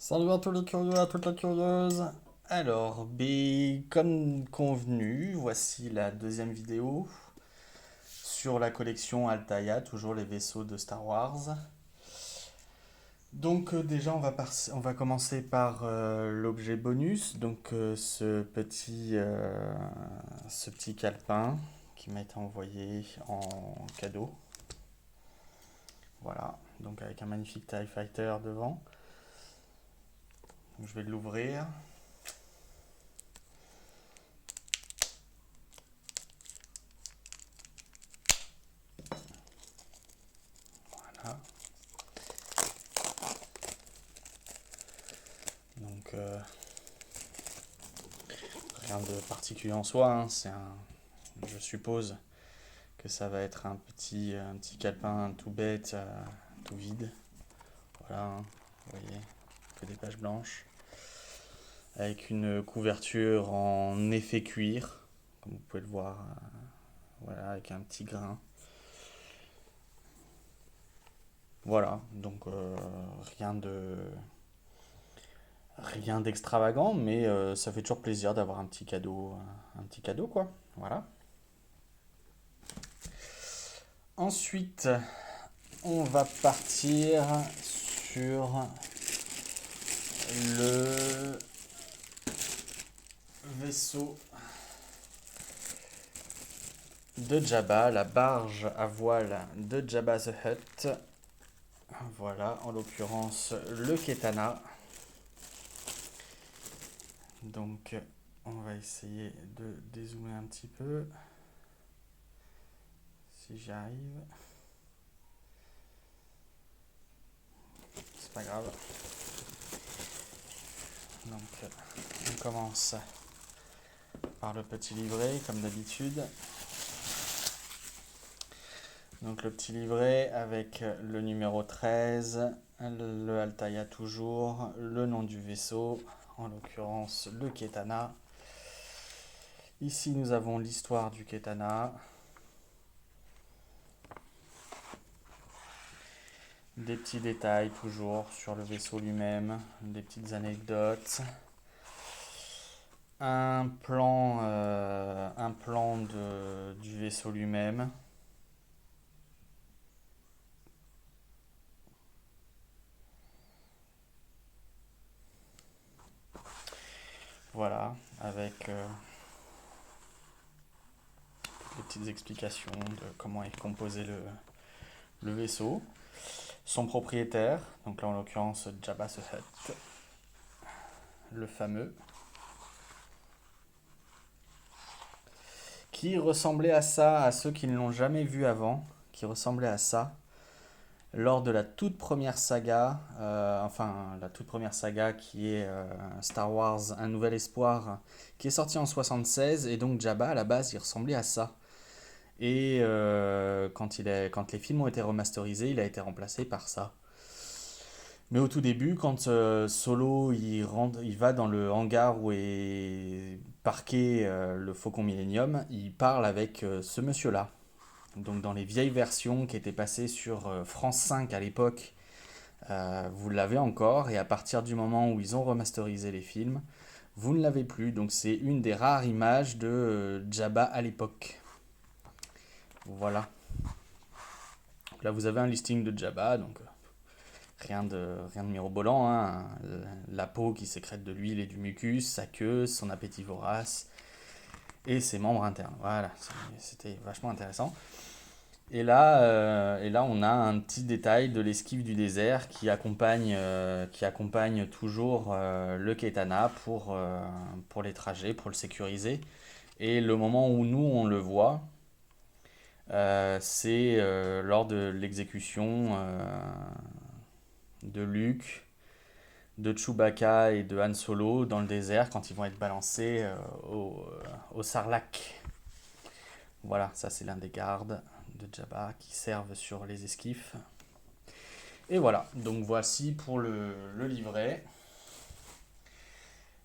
Salut à tous les curieux, à toutes les curieuses. Alors, comme convenu, voici la deuxième vidéo sur la collection Altaïa, toujours les vaisseaux de Star Wars. Donc déjà, on va commencer par l'objet bonus, donc ce petit calepin qui m'a été envoyé en cadeau. Voilà, donc avec un magnifique TIE Fighter devant. Donc, je vais l'ouvrir. Voilà. Donc rien de particulier en soi, hein. Je suppose que ça va être un petit calepin tout bête, tout vide. Voilà, hein. Vous voyez, que des pages blanches. Avec une couverture en effet cuir, comme vous pouvez le voir, voilà, avec un petit grain. Voilà, donc rien d'extravagant, mais ça fait toujours plaisir d'avoir un petit cadeau quoi. Voilà. Ensuite, on va partir sur le vaisseau de Jabba, la barge à voile de Jabba the Hutt. Voilà, en l'occurrence le Ketana. Donc, on va essayer de dézoomer un petit peu, si j'y arrive. C'est pas grave. Donc, on commence par le petit livret, comme d'habitude. Donc le petit livret avec le numéro 13, le Altaïa toujours, le nom du vaisseau, en l'occurrence le Ketana. Ici nous avons l'histoire du Ketana, des petits détails toujours sur le vaisseau lui-même, des petites anecdotes, un plan du vaisseau lui-même. Voilà, avec des petites explications de comment est composé le vaisseau. Son propriétaire, donc là en l'occurrence Jabba the Hutt, le fameux, qui ressemblait à ça, à ceux qui ne l'ont jamais vu avant, qui ressemblait à ça, lors de la toute première saga, enfin la toute première saga qui est Star Wars Un Nouvel Espoir, qui est sorti en 76, et donc Jabba à la base il ressemblait à ça. Et quand les films ont été remasterisés, il a été remplacé par ça. Mais au tout début, quand Solo il va dans le hangar où est parqué le Faucon Millenium, il parle avec ce monsieur-là. Donc dans les vieilles versions qui étaient passées sur France 5 à l'époque, vous l'avez encore, et à partir du moment où ils ont remasterisé les films, vous ne l'avez plus. Donc c'est une des rares images de Jabba à l'époque. Voilà. Donc là vous avez un listing de Jabba, donc rien de mirobolant, hein. La peau qui sécrète de l'huile et du mucus, sa queue, son appétit vorace et ses membres internes. Voilà, c'était vachement intéressant. Et là, on a un petit détail de l'esquive du désert qui accompagne toujours le Ketana pour les trajets, pour le sécuriser. Et le moment où nous, on le voit, c'est lors de l'exécution de Luke, de Chewbacca et de Han Solo dans le désert quand ils vont être balancés au Sarlacc. Voilà, ça c'est l'un des gardes de Jabba qui servent sur les esquifs. Et voilà, donc voici pour le livret.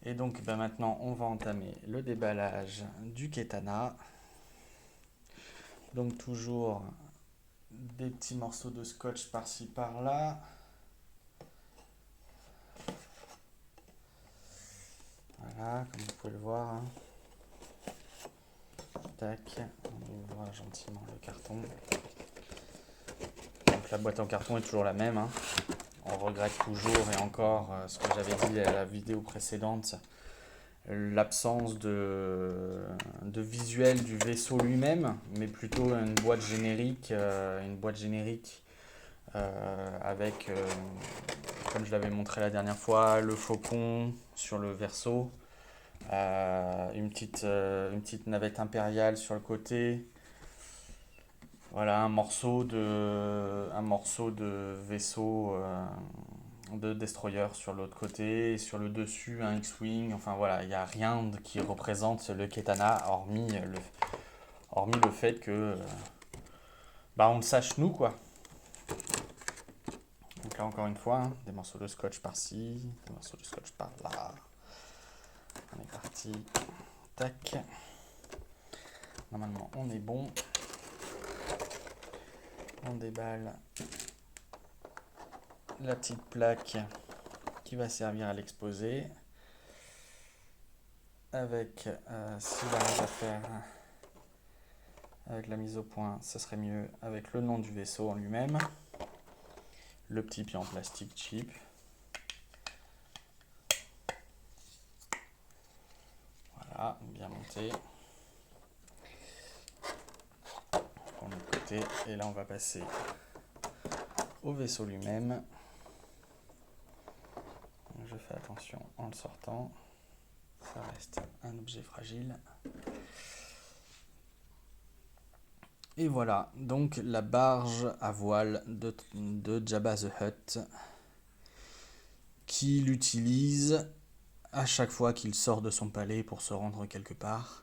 Et donc maintenant on va entamer le déballage du Ketana. Donc toujours des petits morceaux de scotch par-ci par-là. Voilà, comme vous pouvez le voir. Hein. Tac, on ouvre gentiment le carton. Donc la boîte en carton est toujours la même. Hein. On regrette toujours et encore ce que j'avais dit à la vidéo précédente, l'absence de visuel du vaisseau lui-même, mais plutôt une boîte générique, avec, comme je l'avais montré la dernière fois, le faucon sur le verso, une petite navette impériale sur le côté. Voilà, un morceau de vaisseau de destroyer sur l'autre côté, et sur le dessus un X-Wing. Enfin voilà, il n'y a rien qui représente le Ketana, hormis le fait que on le sache nous, quoi. Donc là, encore une fois, hein, des morceaux de scotch par-ci, des morceaux de scotch par-là. On est parti. Tac. Normalement, on est bon. On déballe la petite plaque qui va servir à l'exposer. Avec, s'il arrive à faire avec la mise au point, ce serait mieux avec le nom du vaisseau en lui-même. Le petit pied en plastique cheap. Voilà, bien monté. Pour l'autre côté. Et là, on va passer au vaisseau lui-même. Je fais attention en le sortant. Ça reste un objet fragile. Et voilà, donc la barge à voile de Jabba the Hutt, qu'il utilise à chaque fois qu'il sort de son palais pour se rendre quelque part,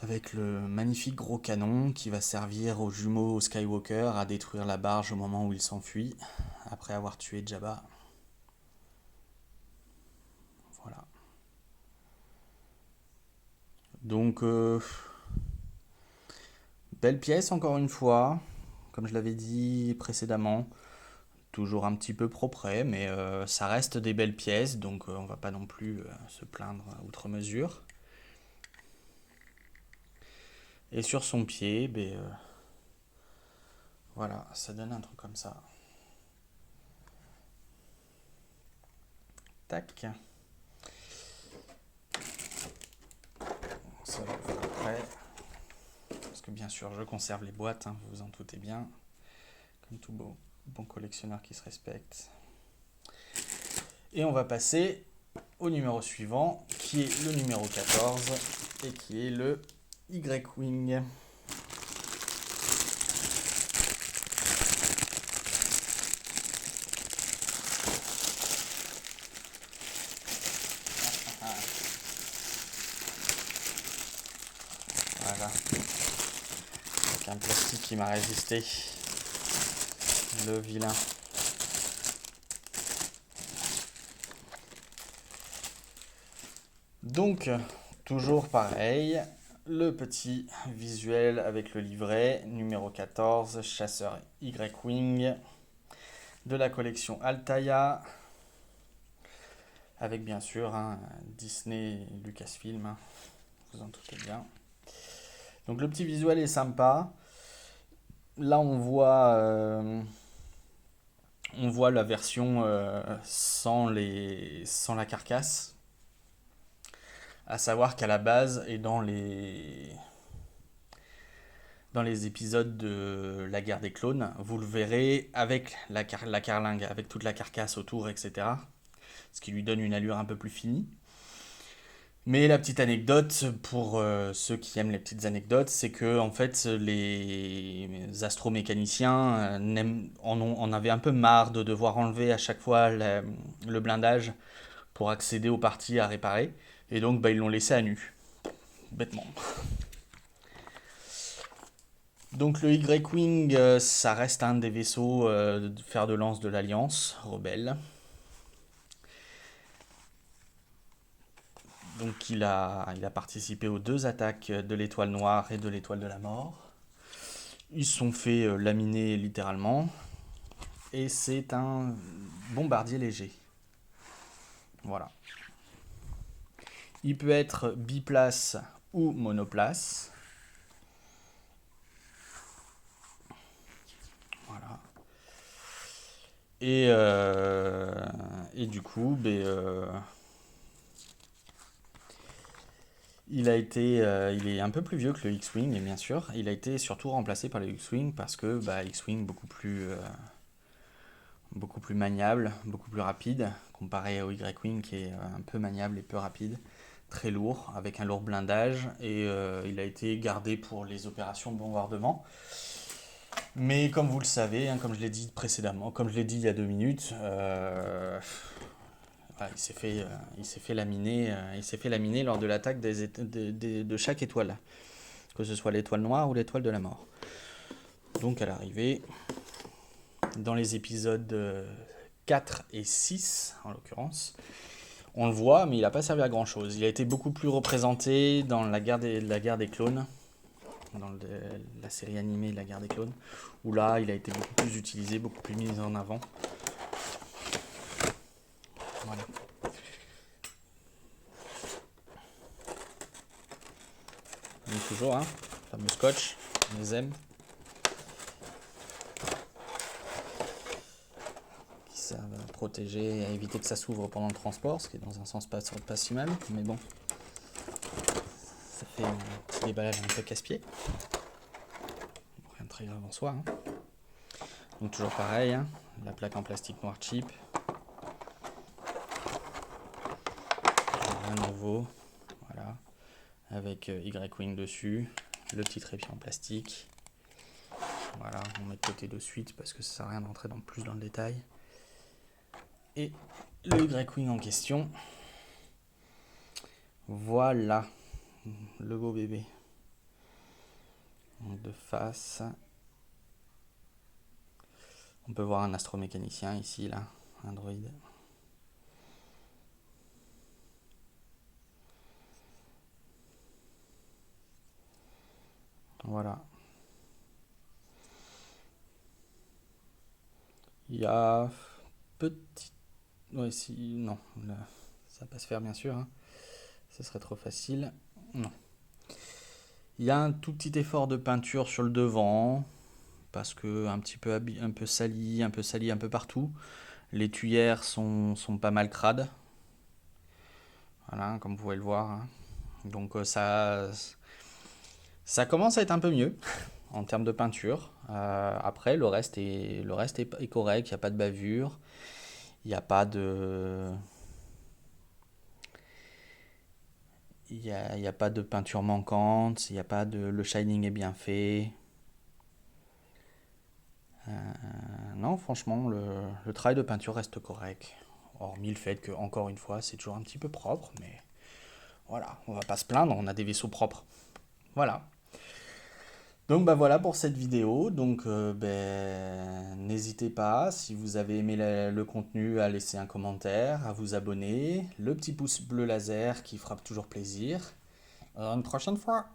avec le magnifique gros canon qui va servir aux jumeaux Skywalker à détruire la barge au moment où il s'enfuit, après avoir tué Jabba. Voilà. Donc, belle pièce encore une fois, comme je l'avais dit précédemment. Toujours un petit peu propre, mais ça reste des belles pièces, donc on va pas non plus se plaindre outre mesure. Et sur son pied, voilà, ça donne un truc comme ça. Tac. Ça va faire après. Parce que bien sûr, je conserve les boîtes, hein, vous vous en doutez bien. Comme tout bon collectionneur qui se respecte. Et on va passer au numéro suivant, qui est le numéro 14, et qui est le Y-Wing. Voilà. Avec un plastique qui m'a résisté. Le vilain. Donc, toujours pareil, le petit visuel avec le livret, numéro 14, chasseur Y-Wing, de la collection Altaïa, avec bien sûr Disney et Lucasfilm, hein, vous en doutez bien. Donc le petit visuel est sympa. Là on voit la version sans la carcasse. À savoir qu'à la base et dans les épisodes de la guerre des clones, vous le verrez avec la carlingue, avec toute la carcasse autour, etc. Ce qui lui donne une allure un peu plus finie. Mais la petite anecdote, pour ceux qui aiment les petites anecdotes, c'est que en fait les astromécaniciens en avaient un peu marre de devoir enlever à chaque fois le blindage pour accéder aux parties à réparer. Et donc ils l'ont laissé à nu. Bêtement. Donc le Y-Wing, ça reste un des vaisseaux de fer de lance de l'Alliance rebelle. Donc il a participé aux 2 attaques de l'Étoile Noire et de l'Étoile de la Mort. Ils se sont fait laminer littéralement. Et c'est un bombardier léger. Voilà. Il peut être biplace ou monoplace. Voilà. Et du coup, il est un peu plus vieux que le X-Wing, bien sûr. Il a été surtout remplacé par le X-Wing parce que X-Wing beaucoup plus maniable, beaucoup plus rapide, comparé au Y-Wing qui est un peu maniable et peu rapide, très lourd, avec un lourd blindage, et il a été gardé pour les opérations de bombardement. Mais comme vous le savez, hein, comme je l'ai dit précédemment, comme je l'ai dit il y a 2 minutes, voilà, il s'est fait laminer lors de l'attaque de chaque étoile, que ce soit l'étoile noire ou l'étoile de la mort. Donc à l'arrivée, dans les épisodes 4 et 6 en l'occurrence, on le voit, mais il n'a pas servi à grand chose. Il a été beaucoup plus représenté dans la guerre des clones, dans la série animée de la guerre des clones, où là il a été beaucoup plus utilisé, beaucoup plus mis en avant. Voilà. Donc toujours, hein, le fameux scotch, on les aime. Qui servent à protéger et à éviter que ça s'ouvre pendant le transport, ce qui est dans un sens pas si mal, mais bon. Ça fait un petit déballage un peu casse-pied. Rien de très grave en soi. Hein. Donc toujours pareil, hein, la plaque en plastique noir cheap. Rien de nouveau. Voilà. Avec Y-Wing dessus. Le petit trépied en plastique. Voilà, on met de côté de suite parce que ça sert à rien d'entrer plus dans le détail. Et le Y-Wing en question. Voilà. Le beau bébé. De face. On peut voir un astromécanicien ici, là, un droïde. Voilà. Il y a petit... Ouais, si... Non, là, ça va pas se faire bien sûr. Hein. Ça serait trop facile. Non. Il y a un tout petit effort de peinture sur le devant, parce que un peu sali un peu partout. Les tuyères sont pas mal crades. Voilà, comme vous pouvez le voir. Hein. Donc ça commence à être un peu mieux en termes de peinture. Après, le reste est correct. Il n'y a pas de bavure. Il n'y a pas de... Il y a pas de peinture manquante. Il y a pas de... Le shining est bien fait. Non, franchement, le travail de peinture reste correct. Hormis le fait que, encore une fois, c'est toujours un petit peu propre, mais voilà, on va pas se plaindre, on a des vaisseaux propres. Voilà. Donc voilà pour cette vidéo. Donc n'hésitez pas, si vous avez aimé le contenu, à laisser un commentaire, à vous abonner, le petit pouce bleu laser qui frappe toujours plaisir. À une prochaine fois.